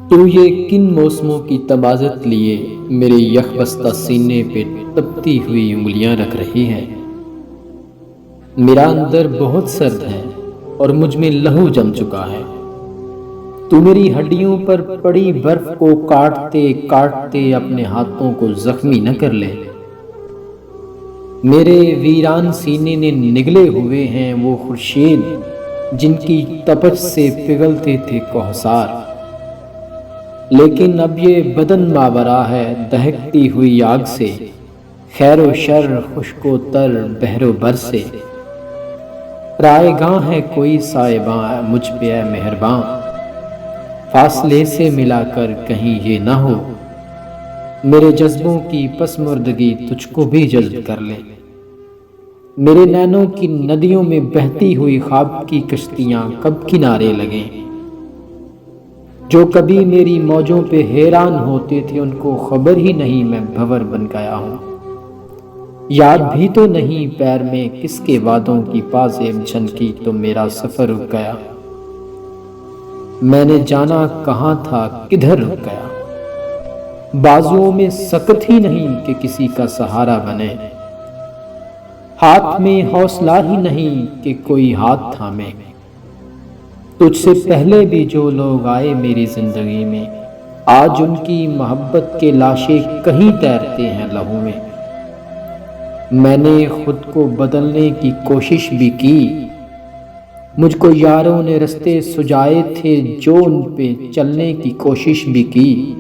تو یہ کن موسموں کی تبازت لیے میرے یخبستہ سینے پہ تپتی ہوئی انگلیاں رکھ رہی ہے؟ میرا اندر بہت سرد ہے اور مجھ میں لہو جم چکا ہے۔ تو میری ہڈیوں پر پڑی برف کو کاٹتے کاٹتے اپنے ہاتھوں کو زخمی نہ کر لے۔ میرے ویران سینے نے نگلے ہوئے ہیں وہ خورشید جن کی تپش سے پگھلتے تھے کوہسار، لیکن اب یہ بدن ماورا ہے دہکتی ہوئی آگ سے، خیر و شر خشک و تر بحر و بر سے۔ رائے گاں ہے کوئی صائباں مجھ پہ اے مہرباں، فاصلے سے ملا کر کہیں یہ نہ ہو میرے جذبوں کی پسماردگی تجھ کو بھی جذب کر لے۔ میرے نینوں کی ندیوں میں بہتی ہوئی خواب کی کشتیاں کب کنارے لگیں؟ جو کبھی میری موجوں پہ حیران ہوتے تھے ان کو خبر ہی نہیں میں بھنور بن گیا ہوں۔ یاد بھی تو نہیں پیر میں کس کے وعدوں کی پازیب جھنکی تو میرا سفر رک گیا۔ میں نے جانا کہاں تھا کدھر رک گیا۔ بازوؤں میں سکت ہی نہیں کہ کسی کا سہارا بنے، ہاتھ میں حوصلہ ہی نہیں کہ کوئی ہاتھ تھامے۔ تجھ سے پہلے بھی جو لوگ آئے میری زندگی میں آج ان کی محبت کے لاشیں کہیں تیرتے ہیں لہو میں۔ میں نے خود کو بدلنے کی کوشش بھی کی، مجھ کو یاروں نے رستے سجائے تھے جو ان پہ چلنے کی کوشش بھی کی،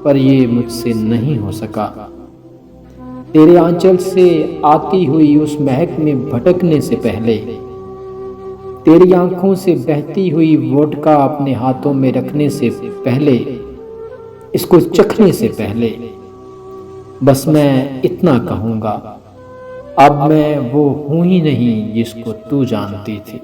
پر یہ مجھ سے نہیں ہو سکا۔ تیرے آنچل سے آتی ہوئی اس مہک میں بھٹکنے سے پہلے، تیری آنکھوں سے بہتی ہوئی ووڈکا اپنے ہاتھوں میں رکھنے سے پہلے، اس کو چکھنے سے پہلے، بس میں اتنا کہوں گا، اب میں وہ ہوں ہی نہیں جس کو تو جانتی تھی۔